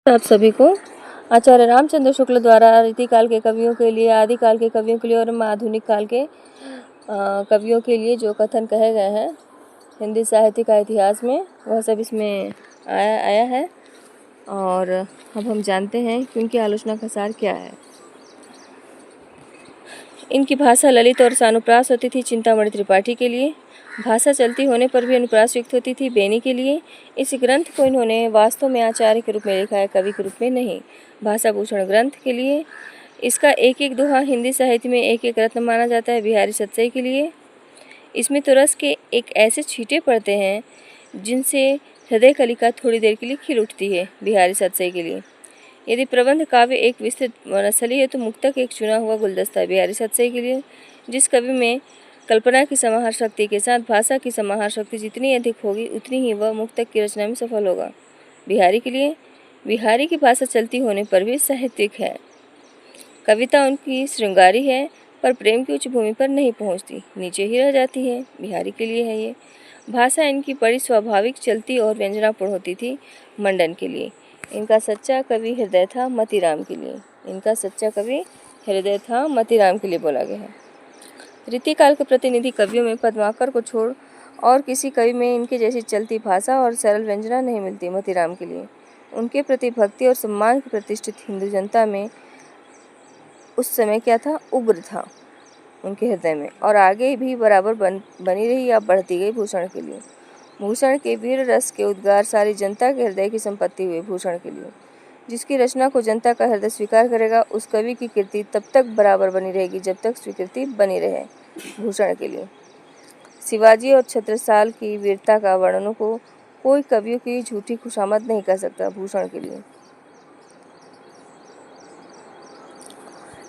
आप सभी को आचार्य रामचंद्र शुक्ल द्वारा रीतिकाल के कवियों के लिए, आदिकाल के कवियों के लिए और आधुनिक काल के कवियों के लिए जो कथन कहे गए हैं हिंदी साहित्य का इतिहास में, वह सब इसमें आया है। और अब हम जानते हैं कि उनकी आलोचना का सार क्या है। इनकी भाषा ललित और सानुप्रास होती थी चिंतामणि त्रिपाठी के लिए। भाषा चलती होने पर भी अनुप्रास युक्त होती थी बेनी के लिए। इस ग्रंथ को इन्होंने वास्तव में आचार्य के रूप में लिखा है, कवि के रूप में नहीं। भाषा भूषण ग्रंथ के लिए इसका एक एक दोहा हिंदी साहित्य में एक एक रत्न माना जाता है। बिहारी सतसई के लिए इसमें तो रस के एक ऐसे छींटे पड़ते हैं जिनसे हृदय कलिका थोड़ी देर के लिए खिल उठती है। बिहारी सतसई के लिए यदि प्रबंध काव्य एक विस्तृत वनस्थली है तो मुक्तक एक चुना हुआ गुलदस्ता है। बिहारी सतसई के लिए जिस कवि में कल्पना की समाहार शक्ति के साथ भाषा की समाहार शक्ति जितनी अधिक होगी उतनी ही वह मुक्तक की रचना में सफल होगा। बिहारी के लिए बिहारी की भाषा चलती होने पर भी साहित्यिक है। कविता उनकी श्रृंगारी है पर प्रेम की उच्च भूमि पर नहीं पहुंचती, नीचे ही रह जाती है। बिहारी के लिए है ये भाषा इनकी बड़ी स्वाभाविक, चलती और व्यंजनापूर्ण होती थी। मंडन के लिए इनका सच्चा कवि हृदय था। मतीराम के लिए इनका सच्चा कवि हृदय था, मतीराम के लिए बोला गया है। रीतिकाल के प्रतिनिधि कवियों में पद्माकर को छोड़ और किसी कवि में इनके जैसी चलती भाषा और सरल व्यंजना नहीं मिलती। मतीराम के लिए उनके प्रति भक्ति और सम्मान की प्रतिष्ठित हिंदू जनता में उस समय क्या था, उग्र था उनके हृदय में, और आगे भी बराबर बनी रही या बढ़ती गई। भूषण के लिए भूषण के वीर रस के उद्गार सारी जनता के हृदय की संपत्ति हुए। भूषण के लिए जिसकी रचना को जनता का हृदय स्वीकार करेगा उस कवि की कीर्ति तब तक बराबर बनी रहेगी जब तक स्वीकृति बनी रहे। भूषण के लिए शिवाजी और छत्रसाल की वीरता का वर्णन को कोई कवियों की झूठी खुशामद नहीं कर सकता। भूषण के लिए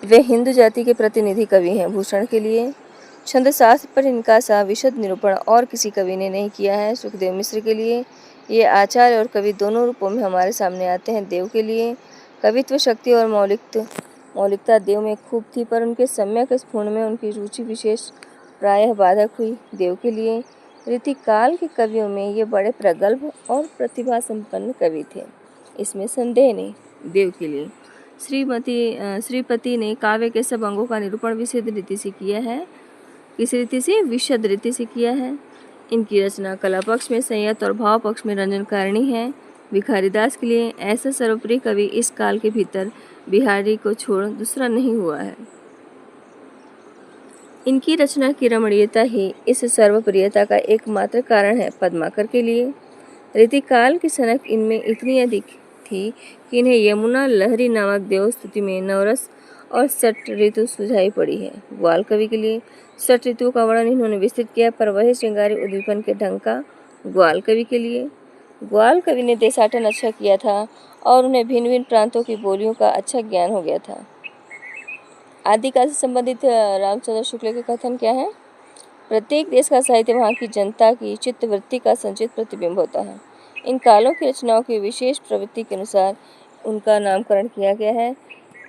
वे हिंदू जाति के प्रतिनिधि कवि हैं। भूषण के लिए छंदशास्त्र पर इनका सा विशद निरूपण और किसी कवि ने नहीं किया है। सुखदेव मिश्र के लिए ये आचार्य और कवि दोनों रूपों में हमारे सामने आते हैं। देव के लिए कवित्व शक्ति और मौलिकता देव में खूब थी, पर उनके सम्यक स्फुरण में उनकी रुचि विशेष प्रायः बाधक हुई। देव के लिए रीतिकाल के कवियों में ये बड़े प्रगल्भ और प्रतिभा संपन्न कवि थे, इसमें संदेह नहीं। देव के लिए श्रीपति ने काव्य के सब अंगों का निरूपण विशद रीति से किया है। किस रीति से? विशद रीति से किया है। इनकी रचना कला पक्ष में संयत और भाव पक्ष में रंजनकारिणी है। भिखारीदास के लिए ऐसा सर्वप्रिय कवि इस काल के भीतर बिहारी को छोड़ दूसरा नहीं हुआ है। इनकी रचना की रमणीयता ही इस सर्वप्रियता का एकमात्र कारण है। पद्माकर के लिए रीतिकाल की सनक इनमें इतनी अधिक थी कि इन्हें यमुना लहरी नामक देवस्तुति में नवरस और षट ऋतु सुझाई पड़ी है। ग्वाल कवि के लिए षट ऋतु का वर्णन इन्होंने विस्तृत किया, पर वही श्रृंगारी उद्दीपन के ढंग का। ग्वाल कवि के लिए ग्वाल कवि ने देशाटन अच्छा किया था और उन्हें भिन्न भिन्न प्रांतों की बोलियों का अच्छा ज्ञान हो गया था। आदिकाल से संबंधित रामचंद्र शुक्ल के कथन क्या है? प्रत्येक देश का साहित्य वहाँ की जनता की चित्तवृत्ति का संचित प्रतिबिंब होता है। इन कालों की रचनाओं की विशेष प्रवृत्ति के अनुसार उनका नामकरण किया गया है।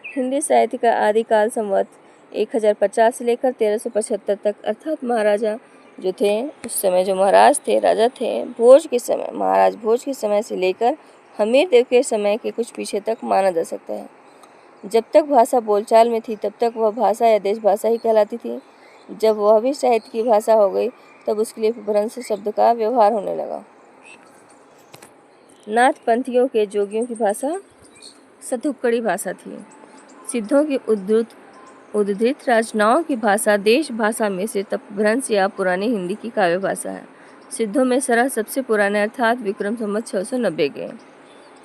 हिंदी साहित्य का आदिकाल संवत 1050 से लेकर 1375 तक, अर्थात महाराजा जो थे उस समय, जो महाराज थे, राजा थे, भोज के समय, महाराज भोज के समय से लेकर हमीर देव के समय के कुछ पीछे तक माना जा सकता है। जब तक भाषा बोलचाल में थी तब तक वह भाषा या देश भाषा ही कहलाती थी। जब वह भी साहित्य की भाषा हो गई तब उसके लिए भ्रंश शब्द का व्यवहार होने लगा। नाथ पंथियों के जोगियों की भाषा सतुक्कड़ी भाषा थी। सिद्धों की उद्धृत रचनाओं की भाषा देश भाषा में से अपभ्रंश या पुरानी हिंदी की काव्य भाषा है। सिद्धों में सरह सबसे पुराने अर्थात विक्रम संवत 690 के।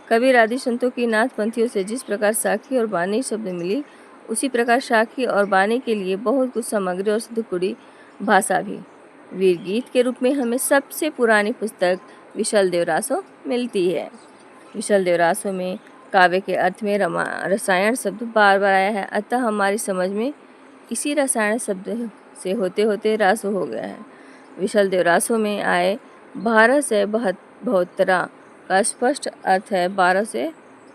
कबीर आदि संतों की नाथ पंथियों से जिस प्रकार साखी और बानी शब्द मिली, उसी प्रकार साखी और बानी के लिए बहुत कुछ सामग्री और सतुक्कड़ी भाषा भी। वीर गीत के रूप में हमें सबसे पुरानी पुस्तक विशल देवरासो मिलती है। विशल देवरासो में काव्य के अर्थ में रसायन शब्द बार बार आया है, अतः हमारी समझ में इसी रसायन शब्द से होते होते रासो हो गया है। विशल देवरासो में आए 12 से 72 का स्पष्ट अर्थ है 12 से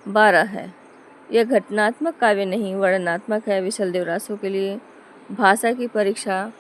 12 है। यह घटनात्मक काव्य नहीं, वर्णनात्मक है। विशल देवरासो के लिए भाषा की परीक्षा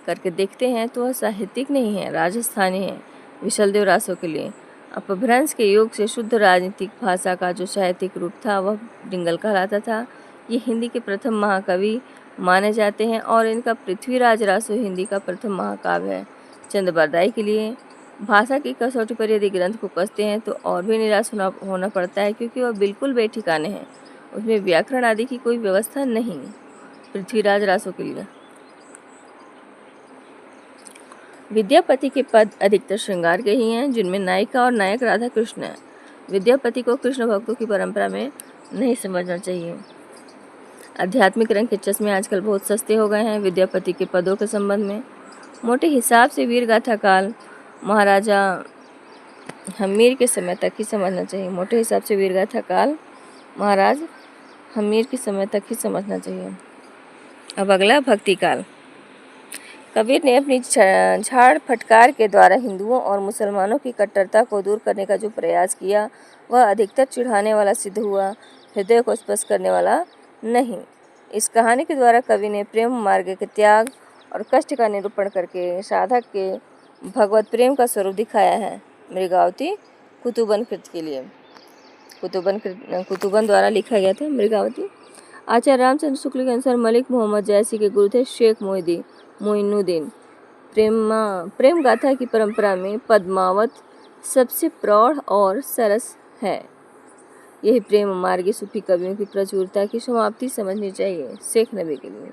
करके देखते हैं तो वह साहित्यिक नहीं है, राजस्थानी है। विशल देवरासो के लिए अपभ्रंश के योग से शुद्ध राजनीतिक भाषा का जो साहित्यिक रूप था वह डिंगल कहलाता था। ये हिंदी के प्रथम महाकवि माने जाते हैं और इनका पृथ्वीराज रासो हिंदी का प्रथम महाकाव्य है। चंद बरदाई के लिए भाषा की कसौटी पर यदि ग्रंथ को कसते हैं तो और भी निराश होना पड़ता है, क्योंकि वह बिल्कुल बेठिकाने हैं। उसमें व्याकरण आदि की कोई व्यवस्था नहीं। पृथ्वीराज रासो के लिए विद्यापति के पद अधिकतर श्रृंगार के ही हैं, जिनमें नायिका और नायक राधा कृष्ण हैं। विद्यापति को कृष्ण भक्तों की परंपरा में नहीं समझना चाहिए। आध्यात्मिक रंग के चश्मे आजकल बहुत सस्ते हो गए हैं। विद्यापति के पदों के संबंध में मोटे हिसाब से वीर गाथा काल महाराजा हम्मीर के समय तक ही समझना चाहिए। मोटे हिसाब से वीर गाथा काल महाराज हम्मीर के समय तक ही समझना चाहिए। अब अगला भक्ति काल। कबीर ने अपनी झाड़ फटकार के द्वारा हिंदुओं और मुसलमानों की कट्टरता को दूर करने का जो प्रयास किया वह अधिकतर चिढ़ाने वाला सिद्ध हुआ, हृदय को स्पर्श करने वाला नहीं। इस कहानी के द्वारा कवि ने प्रेम मार्ग के त्याग और कष्ट का निरूपण करके साधक के भगवत प्रेम का स्वरूप दिखाया है। मृगावती कुतुबन कृत के लिए कुतुबन द्वारा लिखा गया था मृगावती। आचार्य रामचंद्र शुक्ल के अनुसार मलिक मोहम्मद जैसी के गुरु थे शेख मोइनुद्दीन। प्रेम गाथा की परंपरा में पद्मावत सबसे प्रौढ़ और सरस है। यही प्रेम मार्गी सूफी कवियों की प्रचुरता की समाप्ति समझनी चाहिए। शेख नबी के लिए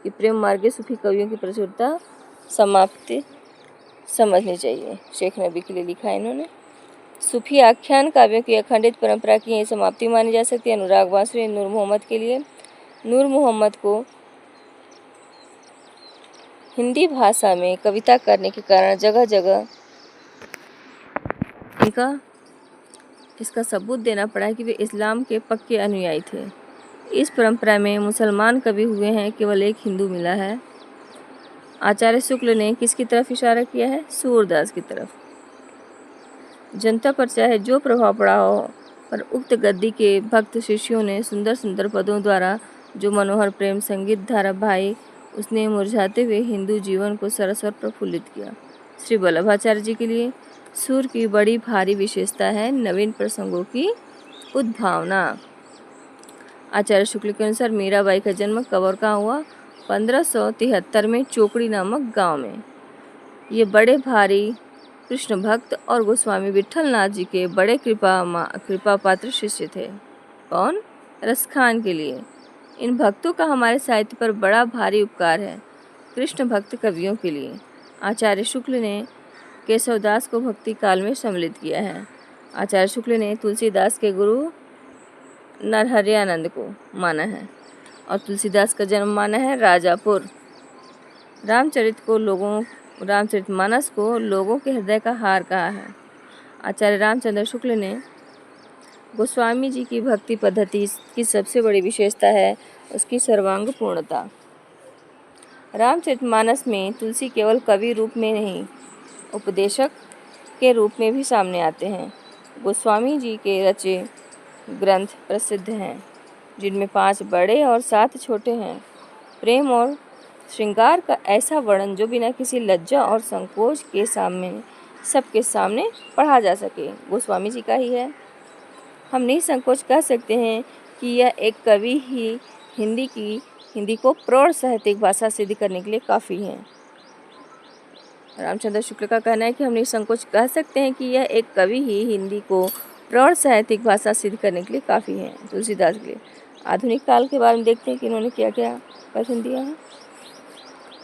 कि प्रेम मार्गी सूफी कवियों की प्रचुरता समाप्ति समझनी चाहिए। शेख नबी के लिए लिखा है इन्होंने। सूफी आख्यान काव्यों की अखंडित परंपरा की यही समाप्ति मानी जा सकती है। अनुराग बांसुरी नूर मोहम्मद के लिए नूर मोहम्मद को हिंदी भाषा में कविता करने के कारण जगह जगह इसका सबूत देना पड़ा है कि वे इस्लाम के पक्के अनुयायी थे। इस परंपरा में मुसलमान कवि हुए हैं, केवल एक हिंदू मिला है। आचार्य शुक्ल ने किसकी तरफ इशारा किया है? सूरदास की तरफ। जनता पर चाहे जो प्रभाव पड़ा हो, पर उक्त गद्दी के भक्त शिष्यों ने सुंदर सुंदर पदों द्वारा जो मनोहर प्रेम संगीत धारा भाई उसने मुरझाते हुए हिंदू जीवन को सरस और प्रफुल्लित किया। श्री वल्लभाचार्य जी के लिए सुर की बड़ी भारी विशेषता है नवीन प्रसंगों की उद्भावना। आचार्य शुक्ल के अनुसार मीराबाई का जन्म कब और कहाँ हुआ? 1573 में चोकड़ी नामक गांव में। ये बड़े भारी कृष्ण भक्त और गोस्वामी विठलनाथ जी के बड़े कृपा पात्र शिष्य थे। कौन? रसखान के लिए। इन भक्तों का हमारे साहित्य पर बड़ा भारी उपकार है। कृष्ण भक्त कवियों के लिए आचार्य शुक्ल ने केशवदास को भक्ति काल में सम्मिलित किया है। आचार्य शुक्ल ने तुलसीदास के गुरु नरहरियानंद को माना है और तुलसीदास का जन्म माना है राजापुर। रामचरितमानस को लोगों के हृदय का हार कहा है। आचार्य रामचंद्र शुक्ल ने गोस्वामी जी की भक्ति पद्धति की सबसे बड़ी विशेषता है उसकी सर्वांग पूर्णता। रामचरितमानस में तुलसी केवल कवि रूप में नहीं, उपदेशक के रूप में भी सामने आते हैं। गोस्वामी जी के रचे ग्रंथ प्रसिद्ध हैं, जिनमें 5 बड़े और 7 छोटे हैं। प्रेम और श्रृंगार का ऐसा वर्णन जो बिना किसी लज्जा और संकोच के सबके सामने पढ़ा जा सके, गोस्वामी जी का ही है। हम निसंकोच कह सकते हैं कि यह एक कवि ही हिंदी को प्रौढ़ साहित्यिक भाषा सिद्ध करने के लिए काफ़ी है। रामचंद्र शुक्ल का कहना है कि हम निसंकोच कह सकते हैं कि यह एक कवि ही हिंदी को प्रौढ़ साहित्यिक भाषा सिद्ध करने के लिए काफ़ी है। तुलसीदास के लिए आधुनिक काल के बारे में देखते हैं कि इन्होंने क्या क्या कथन दिया है।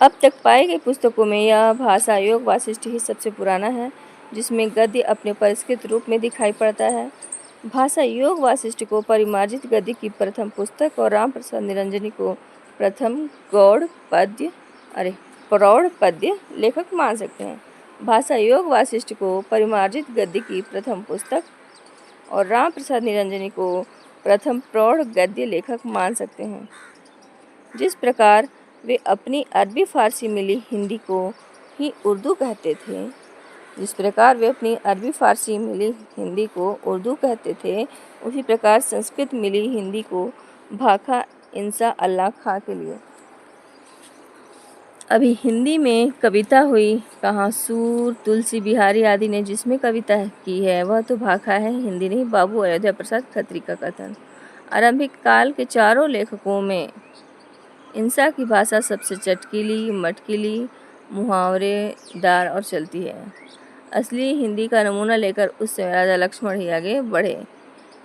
अब तक पाई गई पुस्तकों में यह भाषा योग वासिष्ठ ही सबसे पुराना है, जिसमें गद्य अपने परिष्कृत रूप में दिखाई पड़ता है। भाषा योग वासिष्ठ को परिमार्जित गद्य की प्रथम पुस्तक और राम प्रसाद निरंजनी को प्रथम प्रौढ़ पद्य लेखक मान सकते हैं। भाषा योग वासिष्ठ को परिमार्जित गद्य की प्रथम पुस्तक और राम प्रसाद निरंजनी को प्रथम प्रौढ़ गद्य लेखक मान सकते हैं। जिस प्रकार वे अपनी अरबी फारसी मिली हिंदी को ही उर्दू कहते थे, उसी प्रकार संस्कृत मिली हिंदी को भाखा इंसा अल्लाह खां के लिए। अभी हिंदी में कविता हुई, कहाँ सूर, तुलसी बिहारी आदि ने जिसमें कविता की है वह तो भाखा है, हिंदी नहीं। बाबू अयोध्या प्रसाद खत्री का कथन। आरंभिक काल के चारों लेखकों में इंसा की भाषा सबसे चटकीली, मटकीली, मुहावरेदार और चलती है। असली हिंदी का नमूना लेकर उस समय राजा लक्ष्मण ही आगे बढ़े।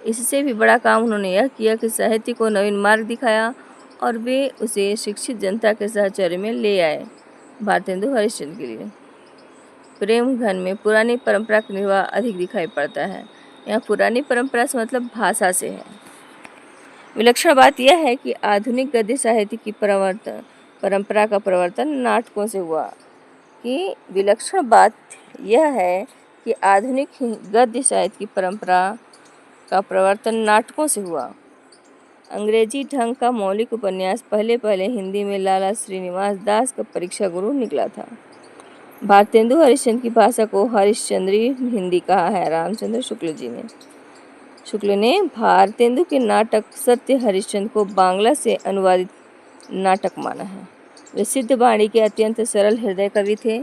इससे भी बड़ा काम उन्होंने यह किया कि साहित्य को नवीन मार्ग दिखाया और वे उसे शिक्षित जनता के साहचर्य में ले आए। भारतेंदु हरिश्चंद्र के लिए प्रेम घन में पुरानी परंपरा का निर्वाह अधिक दिखाई पड़ता है। यहाँ पुरानी परंपरा से मतलब भाषा से है। विलक्षण बात यह है कि आधुनिक गद्य साहित्य की परंपरा का प्रवर्तन नाटकों से हुआ। विलक्षण बात यह है कि आधुनिक गद्य साहित्य की परंपरा का प्रवर्तन नाटकों से हुआ। अंग्रेजी ढंग का मौलिक उपन्यास पहले हिंदी में लाला श्रीनिवास दास का परीक्षा गुरु निकला था। भारतेंदु हरिश्चंद्र की भाषा को हरिश्चंद्री हिंदी कहा है रामचंद्र शुक्ल ने भारतेंदु के नाटक सत्य हरिश्चंद्र को बांग्ला से अनुवादित नाटक माना है। वे सिद्ध वाणी के अत्यंत सरल हृदय कवि थे।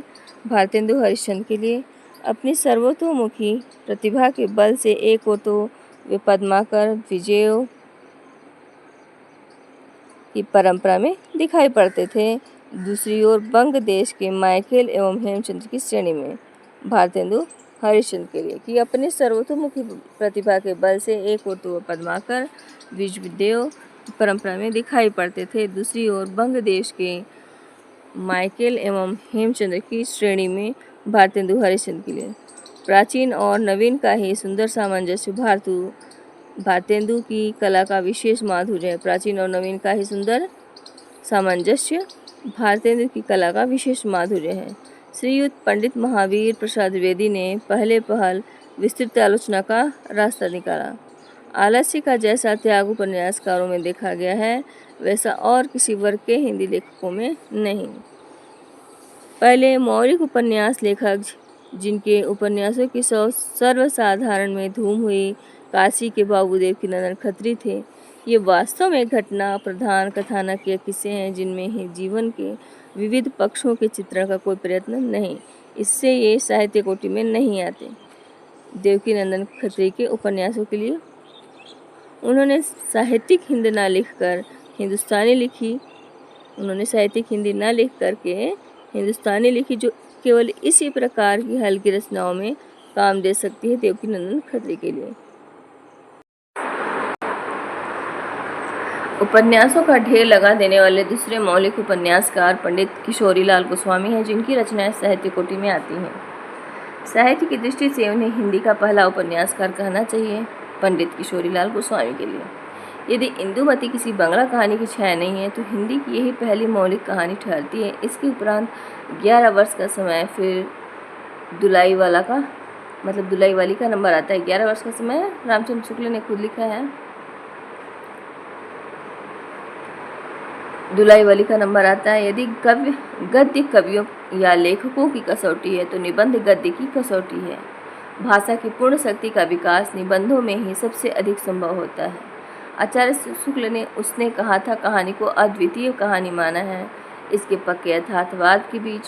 भारतेंदु हरिश्चंद्र के लिए अपनी सर्वतोमुखी प्रतिभा के बल से एक ओर तो वे पद्माकर विजयों की परंपरा में दिखाई पड़ते थे, दूसरी ओर बंग देश के माइकेल एवं हेमचंद्र की श्रेणी में। भारतेंदु हरिश्चंद्र के लिए कि अपने सर्वतोमुखी प्रतिभा के बल से एक ओर तो पद्माकर विजयों की परंपरा में दिखाई पड़ते थे, दूसरी ओर बंग देश के माइकेल एवं हेमचंद्र की श्रेणी में। भारतेंदु हरिश्चंद्र के लिए प्राचीन और नवीन का ही सुंदर सामंजस्य भारतेंदु की कला का विशेष माधुर्य है। प्राचीन और नवीन का ही सुंदर सामंजस्य भारतेंदु की कला का विशेष माधुर्य है। श्रीयुत पंडित महावीर प्रसाद द्विवेदी ने पहल विस्तृत आलोचना का रास्ता निकाला। आलस्य का जैसा त्याग उपन्यासकारों में देखा गया है वैसा और किसी वर्ग के हिंदी लेखकों में नहीं। पहले मौलिक उपन्यास लेखक जिनके उपन्यासों की सर्वसाधारण में धूम हुई काशी के बाबू देवकीनंदन खत्री थे। ये वास्तव में घटना प्रधान कथानक या किस्से हैं जिनमें ही जीवन के विविध पक्षों के चित्रण का कोई प्रयत्न नहीं। इससे ये साहित्य कोटि में नहीं आते। देवकीनंदन खत्री के उपन्यासों के लिए उन्होंने साहित्यिक हिंदी ना लिखकर हिंदुस्तानी लिखी। हिंदुस्तानी लिखी जो केवल इसी प्रकार की हल्की रचनाओं में काम दे सकती है। देवकीनंदन खत्री के लिए उपन्यासों का ढेर लगा देने वाले दूसरे मौलिक उपन्यासकार पंडित किशोरीलाल गोस्वामी हैं, जिनकी रचनाएं साहित्य कोटि में आती हैं। साहित्य की दृष्टि से उन्हें हिंदी का पहला उपन्यासकार कहना चाहिए। पंडित किशोरीलाल गोस्वामी के लिए यदि इंदुमती किसी बंगला कहानी की छाया नहीं है तो हिंदी की यही पहली मौलिक कहानी ठहरती है। इसके उपरांत 11 वर्ष का समय, फिर दुलाई वाली का नंबर आता है। 11 वर्ष का समय रामचंद्र शुक्ल ने खुद लिखा है। दुलाई वाली का नंबर आता है। यदि गद्य कवियों या लेखकों की कसौटी है तो निबंध गद्य की कसौटी है। भाषा की पूर्ण शक्ति का विकास निबंधों में ही सबसे अधिक संभव होता है। आचार्य शुक्ल ने उसने कहा था, कहानी को अद्वितीय कहानी माना है। इसके पक्के यथार्थवाद के बीच,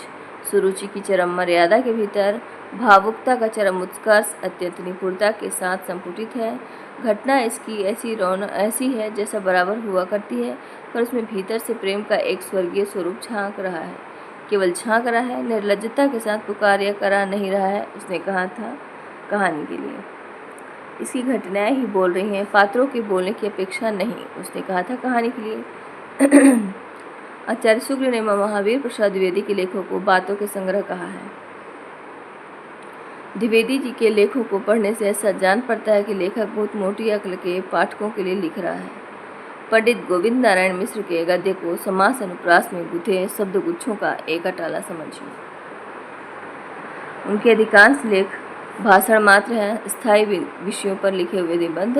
सुरुचि की चरम मर्यादा के भीतर, भावुकता का चरम उत्कर्ष अत्यंत निपुणता के साथ संपुटित है। घटना इसकी ऐसी है जैसा बराबर हुआ करती है, पर उसमें भीतर से प्रेम का एक स्वर्गीय स्वरूप झांक रहा है। केवल झांक रहा है, निर्लज्जता के साथ पुकार या करा नहीं रहा है। उसने कहा था कहानी के लिए इसकी घटनाएं ही बोल रही हैं, पात्रों के बोलने की अपेक्षा नहीं। उसने कहा था कहानी के लिए। आचार्य शुक्ल ने महावीर प्रसाद द्विवेदी के लेखों को बातों के संग्रह कहा है। द्विवेदी जी के लेखों को पढ़ने से ऐसा जान पड़ता है कि लेखक बहुत मोटी अक्ल के पाठकों के लिए लिख रहा है। पंडित गोविंद नारायण मिश्र के गद्य को समास अनुप्रास में गुथे शब्द गुच्छों का एक अटाला समझिए। उनके अधिकांश लेख भाषण मात्र हैं, स्थायी विषयों पर लिखे हुए निबंध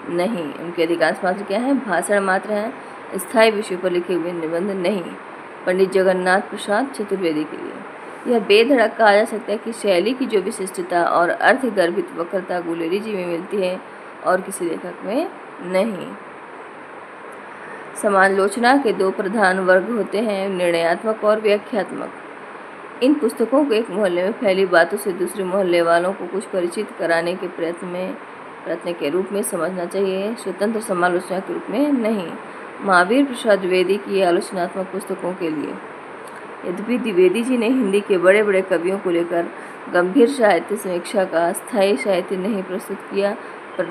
नहीं। उनके अधिकांश मात्र क्या है? भाषण मात्र हैं, स्थायी विषयों पर लिखे हुए निबंध नहीं। पंडित जगन्नाथ प्रसाद चतुर्वेदी के लिए यह बेधड़क कहा जा सकता है कि शैली की जो विशिष्टता और अर्थगर्भित वक्रता गुलेरी जी में मिलती है और किसी लेखक में नहीं। समालोचना के दो प्रधान वर्ग होते हैं, निर्णयात्मक और व्याख्यात्मक। इन पुस्तकों को एक मोहल्ले में फैली बातों से दूसरे मोहल्ले वालों को कुछ परिचित कराने के प्रयत्न के रूप में समझना चाहिए, स्वतंत्र समालोचना के रूप में नहीं। महावीर प्रसाद द्विवेदी की आलोचनात्मक पुस्तकों के लिए। यद्यपि द्विवेदी जी ने हिंदी के बड़े बड़े कवियों को लेकर गंभीर साहित्य समीक्षा का स्थायी साहित्य नहीं प्रस्तुत किया, पर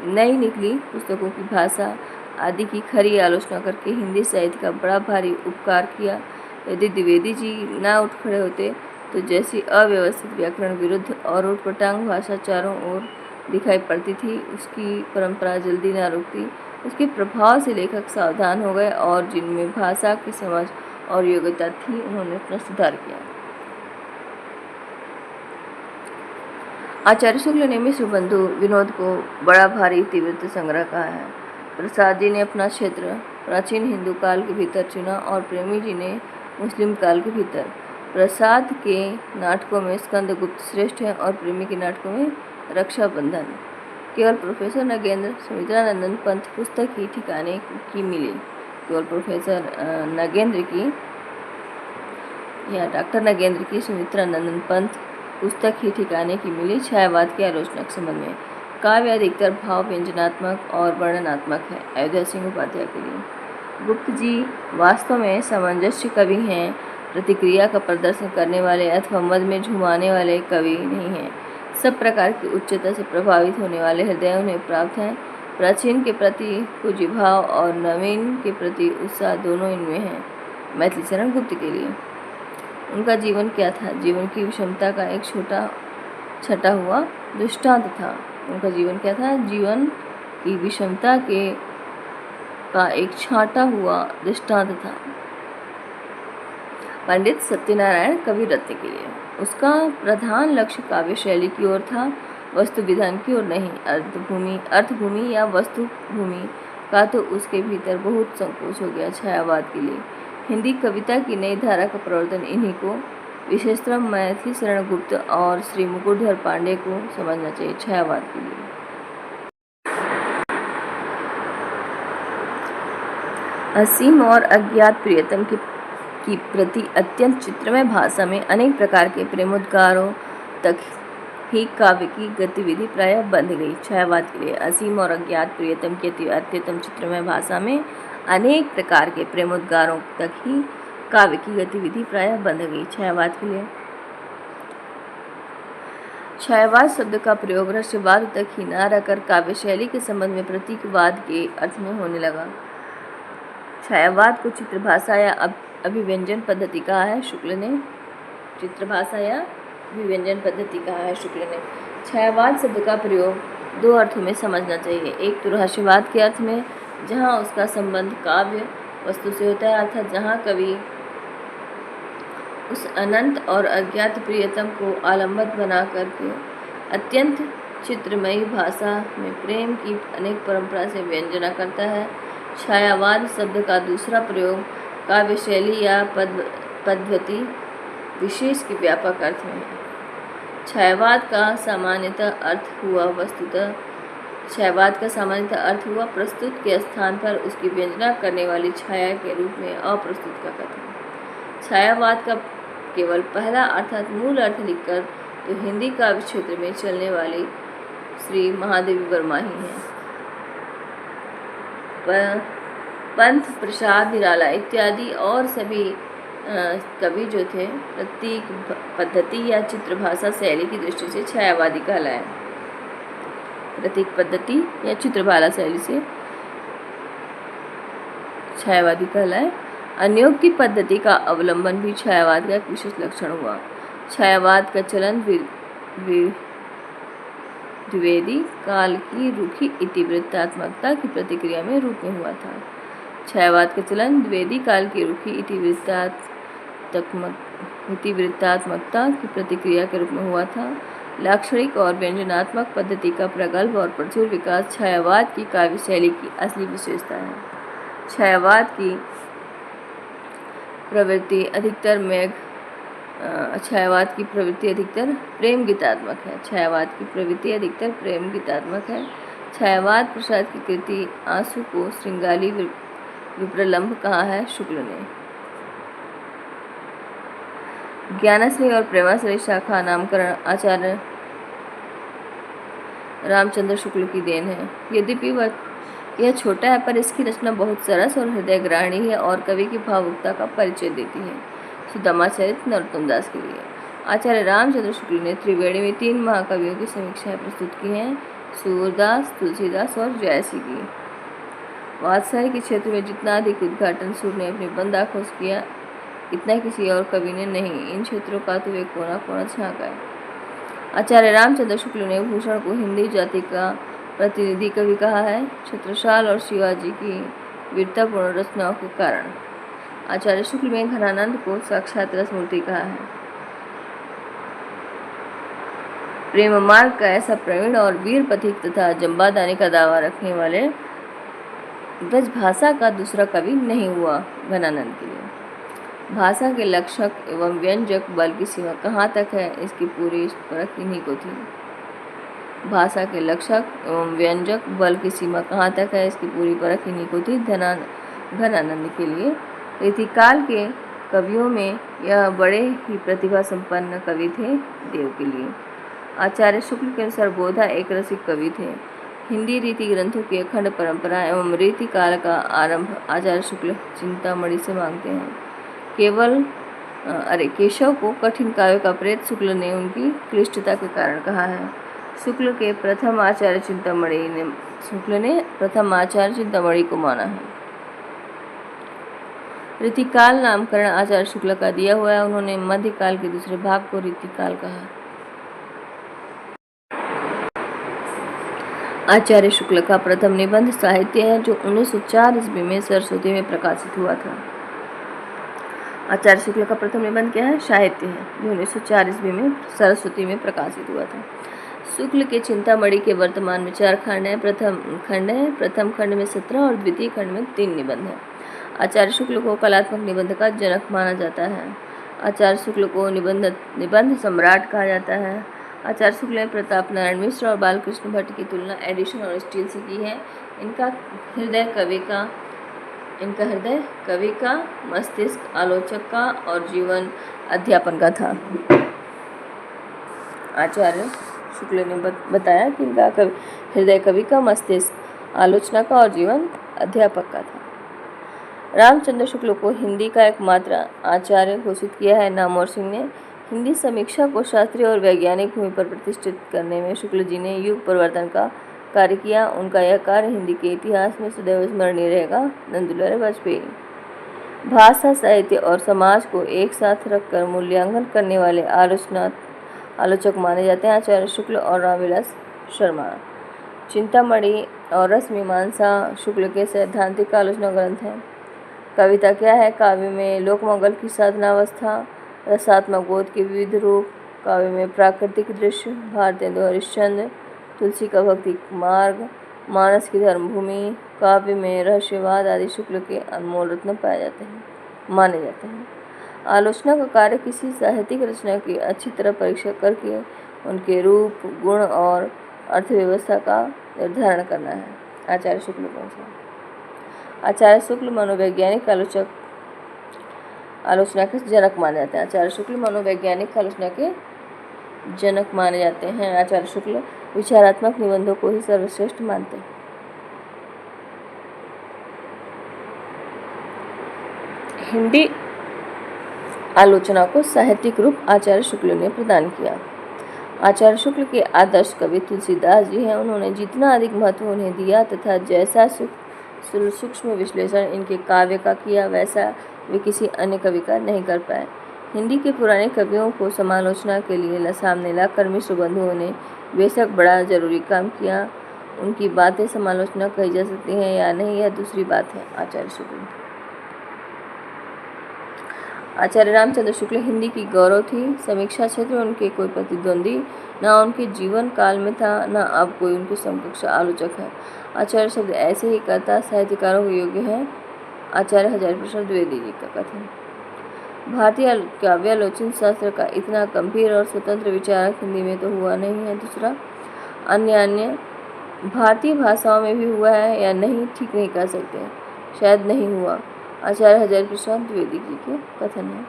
नई निकली पुस्तकों की भाषा आदि की खरी आलोचना करके हिंदी साहित्य का बड़ा भारी उपकार किया। यदि द्विवेदी जी न उठ खड़े होते तो जैसी अव्यवस्थित व्याकरण विरुद्ध और उटपटांग भाषा चारों ओर दिखाई पड़ती थी, उसकी परंपरा जल्दी न रुकती। उसके प्रभाव से लेखक सावधान हो गए और जिनमें भाषा की समझ और योग्यता थी, उन्होंने अपना सुधार किया। आचार्य शुक्ल ने मिश्र बंधु विनोद को बड़ा भारी इतिवृत्त संग्रह कहा है। प्रसाद जी ने अपना क्षेत्र प्राचीन हिंदू काल के भीतर चुना और प्रेमी जी ने मुस्लिम काल के भीतर। प्रसाद के नाटकों में स्कंद गुप्त श्रेष्ठ है और प्रेमी के नाटकों में रक्षाबंधन। केवल प्रोफेसर नगेंद्र सुमित्रानंदन पंत पुस्तक ही ठिकाने की मिली। केवल प्रोफेसर नगेंद्र की या डॉक्टर नगेंद्र की सुमित्रानंदन पंत पुस्तक ही ठिकाने की मिली छायावाद के आलोचना के संबंध में। काव्य अधिकतर भाव व्यंजनात्मक और वर्णनात्मक है। अयोध्या सिंह उपाध्याय के लिए। गुप्त जी वास्तव में सामंजस्य कवि हैं, प्रतिक्रिया का प्रदर्शन करने वाले अथवा मद में झुमाने वाले कवि नहीं हैं। सब प्रकार की उच्चता से प्रभावित होने वाले हृदय उन्हें प्राप्त हैं। प्राचीन के प्रति पूज्यभाव और नवीन के प्रति उत्साह दोनों इनमें हैं। मैथिली शरण गुप्त के लिए। उनका जीवन क्या था? जीवन की विषमता का एक छटा हुआ दृष्टांत था। उनका जीवन क्या था? जीवन की विषमता का एक छाटा हुआ दृष्टांत था। पंडित सत्यनारायण कवि रत्न के लिए। उसका प्रधान लक्ष्य काव्य शैली की ओर था, वस्तु विधान की ओर नहीं। अर्थभूमि या वस्तु भूमि का तो उसके भीतर बहुत संकोच हो गया। छायावाद के लिए। हिंदी कविता की नई धारा का प्रवर्तन इन्हीं को, विशेषतः मैथिली शरण गुप्त और श्री मुकुटधर पांडे को समझना चाहिए। छायावाद के लिए। असीम और अज्ञात प्रियतम की प्रति अत्यंत चित्रमय भाषा में अनेक प्रकार के प्रेमोद्गारों तक ही काव्य की गतिविधि प्रायः बंध गई। छायावाद के लिए। असीम और अज्ञात प्रियतम की अत्यंत चित्रमय भाषा में अनेक प्रकार के प्रेमोद्गारों तक ही काव्य की गतिविधि प्रायः बंध गई। छायावाद के लिए। छायावाद शब्द का प्रयोग रहस्यवाद तक ही न रहकर काव्य शैली के संबंध में प्रतीकवाद के अर्थ में होने लगा। छायावाद को चित्रभाषा या अभिव्यंजन पद्धति कहा है शुक्ल ने। चित्रभाषा या अभिव्यंजन पद्धति कहा है शुक्ल ने। छायावाद शब्द का प्रयोग दो अर्थों में समझना चाहिए। एक तो रहस्यवाद के अर्थ में, जहाँ उसका संबंध काव्य वस्तु से होता है, अर्थात जहाँ कवि उस अनंत और अज्ञात प्रियतम को आलम्बन बना करके अत्यंत चित्रमयी भाषा में प्रेम की अनेक परंपरा से व्यंजना करता है। छायावाद शब्द का दूसरा प्रयोग काव्य शैली या पद्धति विशेष के व्यापक अर्थ में है। छायावाद का सामान्यतः अर्थ हुआ प्रस्तुत के स्थान पर उसकी व्यंजना करने वाली छाया के रूप में अप्रस्तुत का कथन। छायावाद का केवल पहला अर्थात मूल अर्थ लिखकर तो हिंदी काव्य क्षेत्र में चलने वाली श्री महादेवी वर्मा ही हैं। पंत, प्रसाद, निराला इत्यादि और सभी कवि जो थे प्रतीक पद्धति या चित्रभाषा शैली की दृष्टि से छायावादी कहलाए। प्रतीक पद्धति या चित्रभाषा शैली से छायावादी कहलाए। अन्योक्ति पद्धति का अवलंबन भी छायावाद का एक विशेष लक्षण हुआ। छायावाद का चलन द्विवेदी काल की रुखी इतिवृत्तात्मकता की प्रतिक्रिया में रूप में हुआ था। छायावाद का चलन द्विवेदी काल की रुखी इतिवृत्तात्मकता की प्रतिक्रिया के रूप में हुआ था। लाक्षणिक और व्यंजनात्मक पद्धति का प्रगल्भ और प्रचुर विकास छायावाद की काव्य शैली की असली विशेषता है। छायावाद की प्रवृत्ति अधिकतर प्रेम गीतात्मक है। छायावाद की प्रवृत्ति अधिकतर प्रेम गीतात्मक है। छायावाद प्रसाद की कृति आंसू को श्रृंगाली विप्रलंभ कहा है शुक्ल ने। ज्ञानाश्रय और प्रेमाश्रय शाखा नामकरण आचार्य रामचंद्र शुक्ल की देन है। यद्यपि वह यह छोटा है पर इसकी रचना बहुत सरस और हृदयग्राही है और कवि की भावुकता का परिचय देती है। सुदामाचरित नरोत्तम दास के लिए आचार्य रामचंद्र शुक्ल ने त्रिवेणी में 3 महाकवियों की समीक्षाएं प्रस्तुत की हैं, सूरदास, तुलसीदास और जयसी की। वात्सायन के क्षेत्र में जितना अधिक उद्घाटन सूर ने अपनी बंद आंखों से किया, इतना किसी और कवि ने नहीं। इन क्षेत्रों का तो वे कोना कोना झांका है। आचार्य रामचंद्र शुक्ल ने भूषण को हिंदी जाति का प्रतिनिधि कवि कहा है, छत्रसाल और शिवाजी की वीरतापूर्ण रचनाओं के कारण। आचार्य शुक्ल ने घनानंद को साक्षात रसमूर्ति कहा है। प्रेम मार्ग का ऐसा प्रवीण और वीर पथिक तथा जम्बादानी का दावा रखने वाले ब्रजभाषा का दूसरा कवि नहीं हुआ। घनानंद के लिए भाषा के लक्षक एवं व्यंजक बल की सीमा कहाँ तक है, इसकी पूरी परख इन्हीं को थी। भाषा के लक्षक एवं व्यंजक बल की सीमा कहाँ तक है, इसकी पूरी परख इन्हीं को थी। घनानंद के लिए रीतिकाल के कवियों में यह बड़े ही प्रतिभा संपन्न कवि थे। देव के लिए आचार्य शुक्ल के अनुसार बोधा एक रसिक कवि थे। हिंदी रीति ग्रंथों की अखंड परंपरा एवं रीति काल का आरंभ आचार्य शुक्ल चिंतामणि से मांगते हैं। केशव को कठिन काव्य का प्रेत शुक्ल ने उनकी क्लिष्टता के कारण कहा है। शुक्ल ने प्रथम आचार्य चिंतामणि को माना है। रीतिकाल नामकरण आचार्य शुक्ल का दिया हुआ है। उन्होंने मध्यकाल के दूसरे भाग को रीतिकाल कहा। आचार्य शुक्ल का प्रथम निबंध साहित्य है, जो 1904 ईस्वी में सरस्वती में प्रकाशित हुआ था। आचार्य शुक्ल का प्रथम निबंध क्या है? साहित्य है, जो 1904 ईस्वी में सरस्वती में प्रकाशित हुआ था। शुक्ल के चिंतामणि के वर्तमान में 4 खंड हैं। प्रथम खंड में 17 और द्वितीय खंड में 3 निबंध हैं। आचार्य शुक्ल को कलात्मक निबंध का जनक माना जाता है। आचार्य शुक्ल को निबंध सम्राट कहा जाता है। आचार्य शुक्ल ने प्रताप नारायण मिश्र और बालकृष्ण भट्ट की तुलना एडिशन और स्टील से की है। इनका हृदय कवि का, मस्तिष्क आलोचक का और जीवन अध्यापन का था। आचार्य शुक्ल ने बताया कि इनका हृदय कवि का, मस्तिष्क आलोचना का और जीवन अध्यापक का था। रामचंद्र शुक्ल को हिंदी का एकमात्र आचार्य घोषित किया है। नामवर सिंह ने हिंदी समीक्षा को शास्त्रीय और वैज्ञानिक भूमि पर प्रतिष्ठित करने में शुक्ल जी ने युग परिवर्तन का कार्य किया। उनका यह कार्य हिंदी के इतिहास में सदैव स्मरणीय रहेगा। नंदुलाल वाजपेयी भाषा, साहित्य और समाज को एक साथ रखकर मूल्यांकन करने वाले आलोचक माने जाते हैं। आचार्य शुक्ल और रामविलास शर्मा। चिंतामणि और रसमीमांसा शुक्ल के सैद्धांतिक आलोचना ग्रंथ हैं। कविता क्या है? काव्य में लोकमंगल की साधनावस्था, रसात्मक बोध के विविध रूप, काव्य में प्राकृतिक दृश्य, भारतेंदु हरिश्चंद्र, तुलसी का भक्ति मार्ग, मानस की धर्मभूमि, काव्य में रहस्यवाद आदि शुक्ल के अनमोल रत्न माने जाते हैं। आलोचना का कार्य किसी साहित्यिक रचना की अच्छी तरह परीक्षा करके उनके रूप, गुण और अर्थव्यवस्था का निर्धारण करना है। आचार्य शुक्ल कौन सा? आचार्य शुक्ल मनोवैज्ञानिक आलोचना के जनक माने जाते हैं। आचार्य शुक्ल मनोवैज्ञानिक आलोचना के जनक माने जाते हैं। आचार्य शुक्ल विचारात्मक निबंधों को ही सर्वश्रेष्ठ मानते हैं। हिंदी आलोचना को साहित्यिक रूप आचार्य शुक्ल ने प्रदान किया। आचार्य शुक्ल के आदर्श कवि तुलसीदास जी हैं। उन्होंने जितना अधिक महत्व उन्हें दिया तथा जैसा सूक्ष्म विश्लेषण इनके काव्य का किया, वैसा वे किसी अन्य कवि का नहीं कर पाए। हिंदी के पुराने कवियों को समालोचना के लिए सामने लाकर मिश्र बंधुओं ने बेशक बड़ा जरूरी काम किया। उनकी बातें समालोचना कही जा सकती हैं या नहीं, यह दूसरी बात है। आचार्य शुक्ल। आचार्य रामचंद्र शुक्ल हिंदी की गौरव थी। समीक्षा क्षेत्र में उनके कोई प्रतिद्वंदी न उनके जीवन काल में था, न अब कोई उनके समकक्ष आलोचक है। आचार्य शब्द ऐसे ही कर्ता साहित्यकारों के योग्य है। आचार्य हजारीप्रसाद द्विवेदी जी का कथन। भारतीय काव्यालोचन शास्त्र का इतना गंभीर और स्वतंत्र विचारक हिंदी में तो हुआ नहीं है। दूसरा, अन्य भारतीय भाषाओं में भी हुआ है या नहीं, ठीक नहीं कह सकते। शायद नहीं हुआ। आचार्य हजारी प्रसाद द्विवेदी जी के कथन है।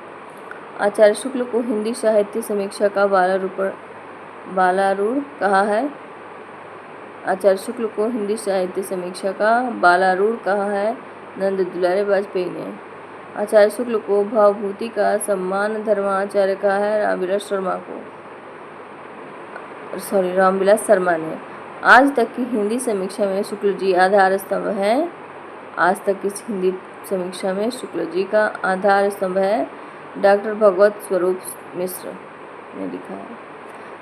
आचार्य शुक्ल को हिंदी साहित्य समीक्षा का बालारूढ़ कहा है। आचार्य शुक्ल को हिंदी साहित्य समीक्षा का बालारूढ़ कहा है नंद दुलारे वाजपेयी ने। आचार्य शुक्ल को भावभूति का सम्मान धर्माचार्य कहा है रामविलास शर्मा ने। आज तक की हिंदी समीक्षा में शुक्ल जी आधार स्तंभ हैं। आज तक की हिंदी समीक्षा में शुक्ल जी का आधार स्तंभ है। डॉक्टर भगवत स्वरूप मिश्र ने लिखा है।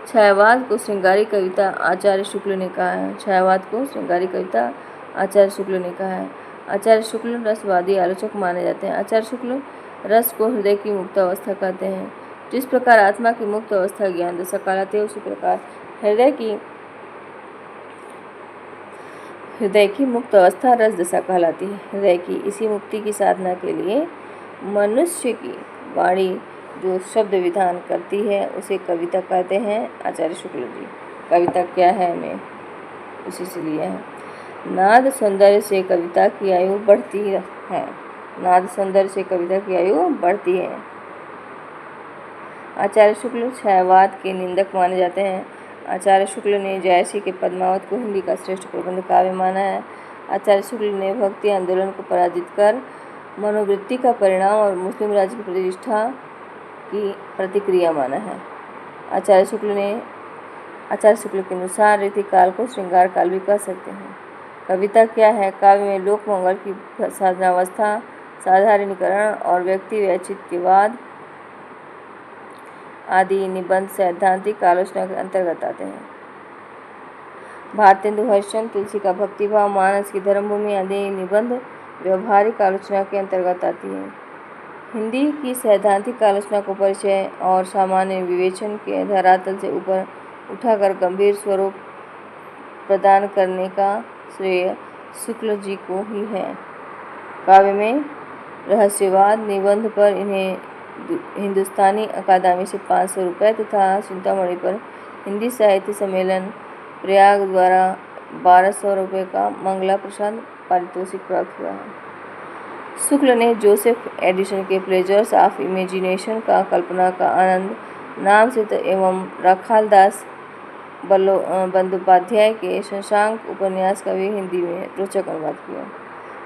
छायावाद को श्रृंगारी कविता आचार्य शुक्ल ने कहा है। छायावाद को श्रृंगारी कविता आचार्य शुक्ल ने कहा है। आचार्य शुक्ल रसवादी आलोचक माने जाते हैं। आचार्य शुक्ल रस को हृदय की मुक्त अवस्था कहते हैं। जिस प्रकार आत्मा की मुक्त अवस्था ज्ञान दशा कहलाती है, उसी प्रकार हृदय की मुक्त अवस्था रस दशा कहलाती है। हृदय की इसी मुक्ति की साधना के लिए मनुष्य की वाणी जो शब्द विधान करती है उसे कविता कहते हैं। आचार्य शुक्ल जी कविता क्या है मैं उसी से लिया है। नाद सौंदर्य से कविता की आयु बढ़ती है। नाद सौंदर्य से कविता की आयु बढ़ती है। आचार्य शुक्ल छायावाद के निंदक माने जाते हैं। आचार्य शुक्ल ने जयसी के पद्मावत को हिंदी का श्रेष्ठ प्रबंध काव्य माना है। आचार्य शुक्ल ने भक्ति आंदोलन को पराजित कर मनोवृत्ति का परिणाम और मुस्लिम राज्य की प्रतिष्ठा की प्रतिक्रिया माना है। आचार्य शुक्ल के अनुसार रीतिकाल को श्रृंगार काल भी कह सकते हैं। कविता क्या है? काव्य में लोक मंगल की साधनावस्था, साधारणीकरण और व्यक्ति वैचित्यवाद आदि निबंध सैद्धांतिक आलोचना के अंतर्गत आते हैं। भारतेंदु हरिश्चंद्र, तुलसी का भक्तिभाव, मानस की धर्मभूमि आदि निबंध व्यवहारिक आलोचना के अंतर्गत आती है। हिंदी की सैद्धांतिक आलोचना को परिचय और सामान्य विवेचन के धरातल से ऊपर उठाकर गंभीर स्वरूप प्रदान करने का श्रेय शुक्ल जी को ही है। काव्य में रहस्यवाद निबंध पर इन्हें हिंदुस्तानी अकादमी से 500 रुपये तथा चिंतामणि पर हिंदी साहित्य सम्मेलन प्रयाग द्वारा 1200 रुपये का मंगला प्रसाद पारितोषिक प्राप्त हुआ है। शुक्ल ने जोसेफ एडिसन के प्लेजर्स ऑफ इमेजिनेशन का कल्पना का आनंद नाम से एवं राखालदास बंदोपाध्याय के शशांक उपन्यास का भी हिंदी में रोचक अनुवाद किया।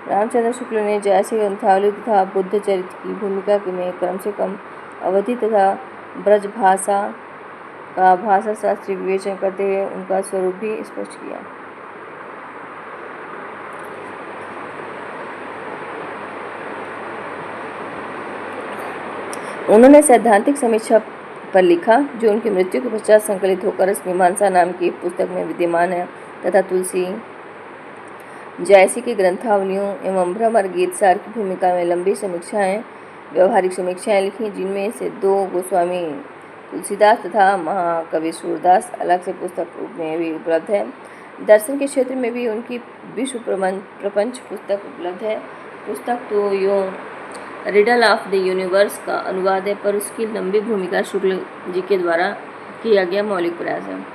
रामचंद्र शुक्ल ने जयसी ग्रंथावली तथा बुद्ध चरित्र की भूमिका में कम से कम अवधि तथा ब्रज भाषा का भाषा शास्त्रीय विवेचन करते हुए उनका स्वरूप भी स्पष्ट किया। उन्होंने सैद्धांतिक समीक्षा पर लिखा जो उनकी मृत्यु के पश्चात संकलित होकर रसमीमांसा नाम की पुस्तक में विद्यमान है तथा तुलसी जयसी की ग्रंथावलियों एवं भ्रमर गीत सार की भूमिका में लंबी समीक्षाएं व्यवहारिक समीक्षाएं लिखी, जिनमें से 2 गोस्वामी तुलसीदास तथा महाकवि सूरदास अलग से पुस्तक रूप में भी उपलब्ध है। दर्शन के क्षेत्र में भी उनकी विश्व प्रपंच पुस्तक उपलब्ध है। पुस्तक तो यूँ रिडल ऑफ द यूनिवर्स का अनुवाद है, पर उसकी लंबी भूमिका शुक्ल जी के द्वारा किया गया मौलिक प्रयास है।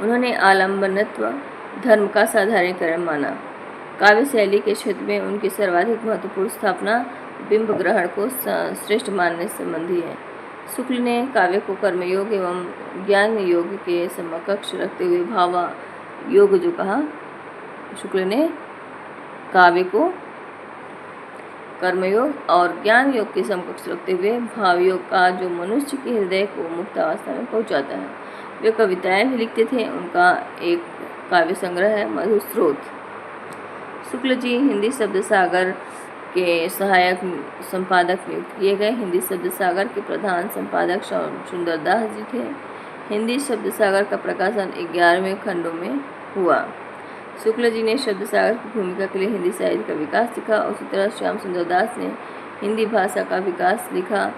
उन्होंने आलम्बनत्व धर्म का साधारणीकरण माना। काव्य शैली के क्षेत्र में उनकी सर्वाधिक महत्वपूर्ण स्थापना बिंब ग्रहण को श्रेष्ठ मानने संबंधी है। शुक्ल ने काव्य को कर्मयोग एवं ज्ञान योग के समकक्ष रखते हुए भावा योग जो कहा, शुक्ल ने काव्य को कर्मयोग और ज्ञान योग के समकक्ष रखते हुए भाव योग का जो मनुष्य के हृदय को मुक्त अवस्था में पहुंचाता है। वे कविताएं भी लिखते थे। उनका एक काव्य संग्रह है मधु स्रोत। शुक्ल जी हिंदी शब्द सागर के सहायक संपादक नियुक्त किए गए। हिंदी शब्द सागर के प्रधान संपादक सुंदरदास जी थे। हिंदी शब्द सागर का प्रकाशन 11वें खंडों में हुआ। शुक्ल जी ने शब्द सागर की भूमिका के लिए हिंदी साहित्य का विकास लिखा। उसी तरह श्याम सुंदर दास ने हिंदी भाषा का विकास लिखा।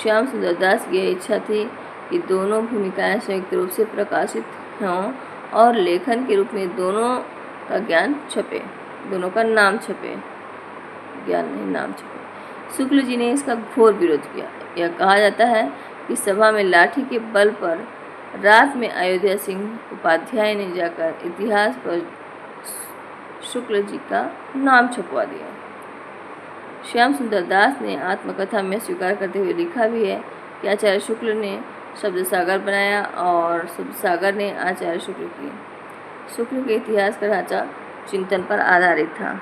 श्याम सुंदर दास की यह इच्छा थी कि दोनों भूमिकाएं संयुक्त रूप से प्रकाशित हों और लेखन के रूप में दोनों का ज्ञान छपे, दोनों का नाम छपे, ज्ञान नहीं नाम छपे। शुक्ल जी ने इसका घोर विरोध किया। यह कहा जाता है कि सभा में लाठी के बल पर रात में अयोध्या सिंह उपाध्याय ने जाकर इतिहास पर शुक्ल जी का नाम छपवा दिया। श्याम सुंदर दास ने आत्मकथा में स्वीकार करते हुए लिखा भी है कि आचार्य शुक्ल ने शब्द सागर बनाया और शब्द सागर ने आचार्य शुक्ल की। शुक्ल के इतिहास का ढांचा चिंतन पर आधारित था।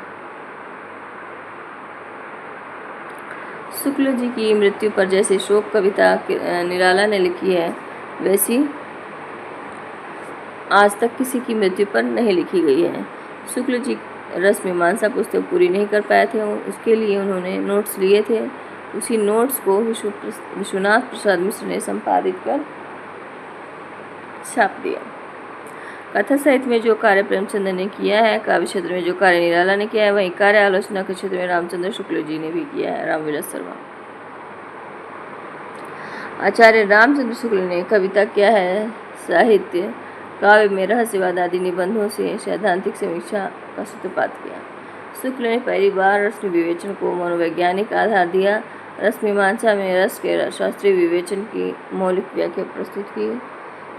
शुक्ल जी की मृत्यु पर जैसे शोक कविता निराला ने लिखी है, वैसी आज तक किसी की मृत्यु पर नहीं लिखी गई है। शुक्ल जी रस मीमांसा पुस्तक पूरी नहीं कर पाए थे, उसके लिए उन्होंने नोट्स लिए थे। उसी नोट्स को विश्वनाथ प्रसाद मिश्र ने संपादित कर छाप दिया। कथा साहित्य में जो कार्य प्रेमचंद ने किया है, काव्य क्षेत्र में जो कार्य निराला ने किया है, वही कार्य आलोचना के क्षेत्र में रामचंद्र शुक्ल जी ने भी किया है। रामविलास शर्मा। आचार्य रामचंद्र शुक्ल ने कविता किया है, साहित्य काव्य में रहस्यवाद आदि निबंधों से सैद्धांतिक समीक्षा का सूत्रपात किया। शुक्ल ने पहली बार रस विवेचन को मनोवैज्ञानिक आधार दिया। रस मीमांसा में रस के शास्त्रीय विवेचन की मौलिक व्याख्या प्रस्तुत की।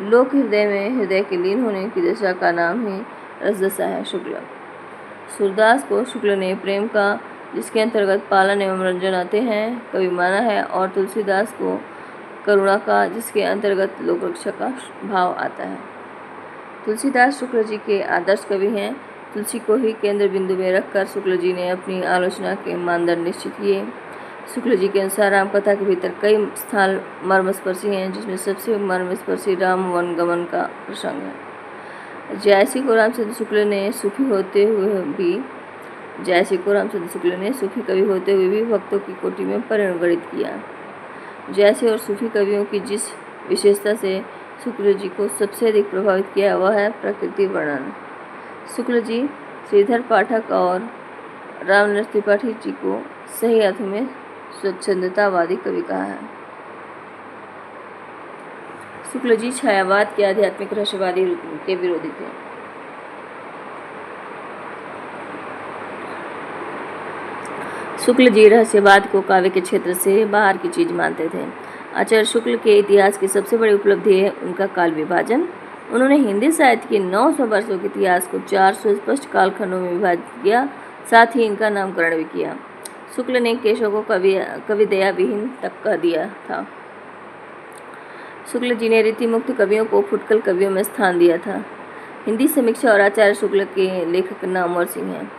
लोक हृदय में हृदय के लीन होने की दशा का नाम ही रसदशा है। शुक्ल सूरदास को शुक्ल ने प्रेम का, जिसके अंतर्गत पालन एवं रंजन आते हैं, कवि माना है, और तुलसीदास को करुणा का, जिसके अंतर्गत लोक रक्षा का भाव आता है। तुलसीदास शुक्ल जी के आदर्श कवि हैं। तुलसी को ही केंद्र बिंदु में रखकर शुक्ल जी ने अपनी आलोचना के मानदंड निश्चित किए। शुक्ल जी के अनुसार रामकथा के भीतर कई स्थान मर्मस्पर्शी हैं, जिसमें सबसे मर्मस्पर्शी राम वन गमन का प्रसंग है। जयसी को रामचंद्र शुक्ल ने सूफी कवि होते हुए भी भक्तों की कोटि में परिगणित किया। जयसी और सूफी कवियों की जिस विशेषता से शुक्ल जी को सबसे अधिक प्रभावित किया वह है प्रकृति वर्णन। शुक्ल जी श्रीधर पाठक और रामनरेश त्रिपाठी जी को सही अर्थ में स्वच्छंदतावादी कवि कहा है। शुक्ल जी छायावाद के आध्यात्मिक रहस्यवादी के विरोधी थे। शुक्ल जी रहस्यवाद को काव्य के क्षेत्र से बाहर की चीज मानते थे। आचार्य शुक्ल के इतिहास की सबसे बड़ी उपलब्धि है उनका काल विभाजन। उन्होंने हिंदी साहित्य के 900 वर्षों के इतिहास को 400 स्पष्ट कालखंडों में विभाजित किया, साथ ही इनका नामकरण भी किया। शुक्ल ने केशव को कवि दया विहीन तक कह दिया था। शुक्ल जी ने रीति मुक्त कवियों को फुटकल कवियों में स्थान दिया था। हिंदी समीक्षा और आचार्य शुक्ल के लेखक नामवर सिंह हैं।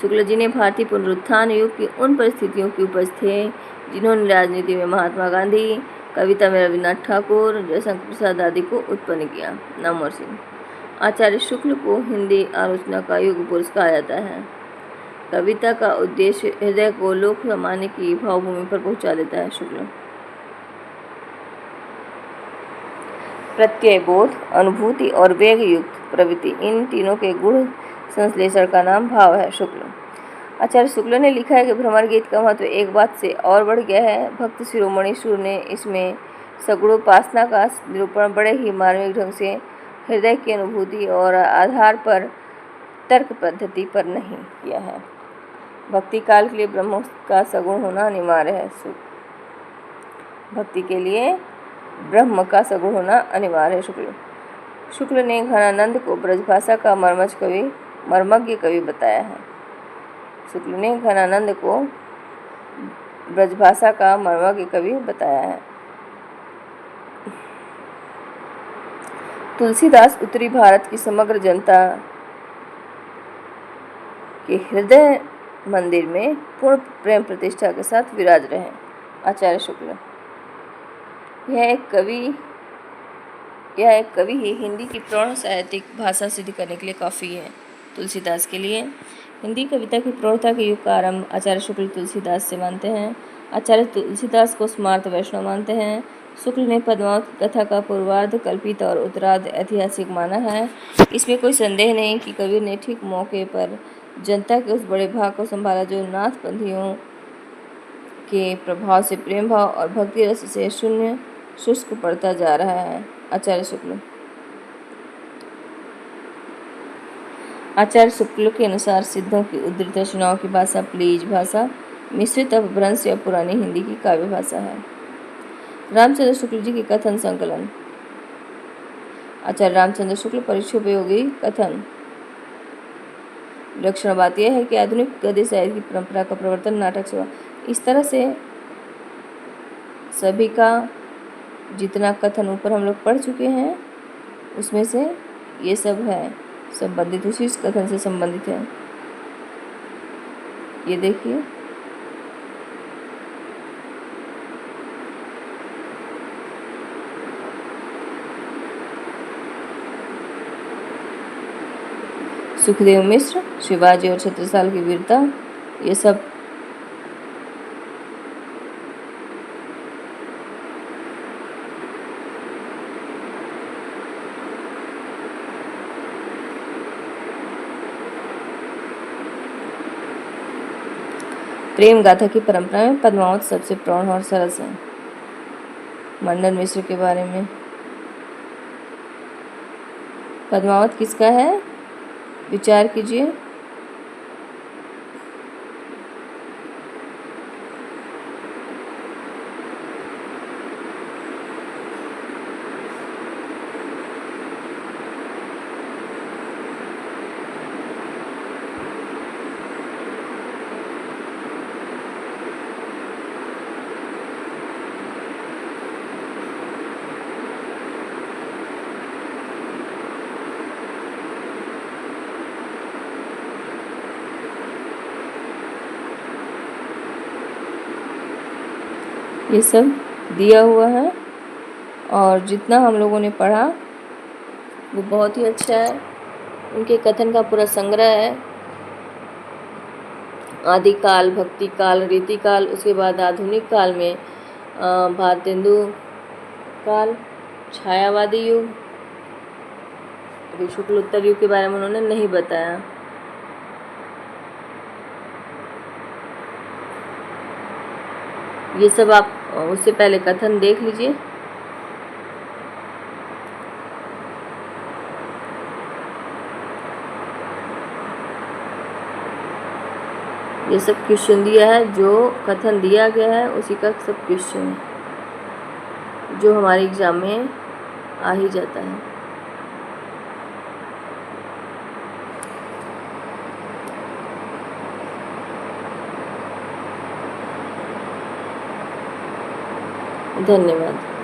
शुक्ल जी ने भारतीय पुनरुत्थान युग की उन परिस्थितियों की उपज थे जिन्होंने राजनीति में महात्मा गांधी, कविता में रविन्द्रनाथ ठाकुर, जयशंकर प्रसाद आदि को उत्पन्न किया। नामवर सिंह। आचार्य शुक्ल को हिंदी आलोचना का युग पुरुष कहा जाता है। कविता का उद्देश्य हृदय को लोक सामान्य की भावभूमि पर पहुंचा देता है। शुक्ल प्रत्यय बोध, अनुभूति और वेग युक्त प्रवृत्ति, इन तीनों के गुण संश्लेषण का नाम भाव है। शुक्ल आचार्य शुक्ल ने लिखा है कि भ्रमर गीत का महत्व एक बात से और बढ़ गया है। भक्त शिरोमणि सूर ने इसमें सगुणोपासना का निरूपण बड़े ही मार्मिक ढंग से हृदय की अनुभूति और आधार पर तर्क पद्धति पर नहीं किया है। भक्ति काल के लिए ब्रह्म का सगुण होना अनिवार्य है। भक्ति के लिए ब्रह्म का सगुण होना अनिवार्य है। शुक्ल ने घनानंद को ब्रजभाषा का मर्मज्ञ कवि बताया है। शुक्ल ने घनानंद को ब्रजभाषा का मर्मज्ञ कवि बताया है। तुलसीदास उत्तरी भारत की समग्र जनता के हृदय मंदिर में पूर्ण प्रेम प्रतिष्ठा के साथ विराज रहे। आचार्य शुक्ल यह एक कवि ही हिंदी की प्रौढ़ साहित्यिक भाषा सिद्ध करने के लिए काफ़ी है। तुलसीदास के लिए हिंदी कविता की प्रौढ़ता के युग का आरंभ आचार्य शुक्ल तुलसीदास से मानते हैं। आचार्य तुलसीदास को स्मार्त वैष्णव मानते हैं। शुक्ल ने पद्मावत कथा का पूर्वार्ध कल्पित और उत्तरार्ध ऐतिहासिक माना है। इसमें कोई संदेह नहीं कि कवि ने ठीक मौके पर जनता के उस बड़े भाग को संभाला जो नाथपंथियों के प्रभाव से प्रेम भाव और भक्ति रस से शून्य शुष्क पड़ता जा रहा है। आचार्य शुक्ल के अनुसार सिद्धों की उद्धृत रचनाओं की भाषा प्लीज भाषा मिश्रित अपभ्रंश या पुरानी हिंदी की काव्य भाषा है। रामचंद्र शुक्ल जी की कथन संकलन। आचार्य रामचंद्र शुक्ल परीक्षोपयोगी कथन विलक्षण बात यह है कि आधुनिक गद्य साहित्य की परंपरा का प्रवर्तन नाटक से हुआ। इस तरह से सभी का जितना कथन ऊपर हम लोग पढ़ चुके हैं उसमें से ये सब है संबंधित, उसी कथन से संबंधित है। ये देखिए, सुखदेव मिश्र, शिवाजी और छत्रसाल की वीरता, ये सब प्रेम गाथा की परंपरा में पद्मावत सबसे प्रौढ़ और सरस है। मंडन मिश्र के बारे में, पद्मावत किसका है, विचार कीजिए। ये सब दिया हुआ है और जितना हम लोगों ने पढ़ा वो बहुत ही अच्छा है। उनके कथन का पूरा संग्रह है। आदिकाल, भक्ति काल, रीति काल, उसके बाद आधुनिक काल में भारतेंदु काल, छायावादी युग, अभी शुक्लोत्तर युग के बारे में उन्होंने नहीं बताया। ये सब आप उससे पहले कथन देख लीजिए। ये सब क्वेश्चन दिया है, जो कथन दिया गया है उसी का सब क्वेश्चन है जो हमारे एग्जाम में आ ही जाता है। धन्यवाद।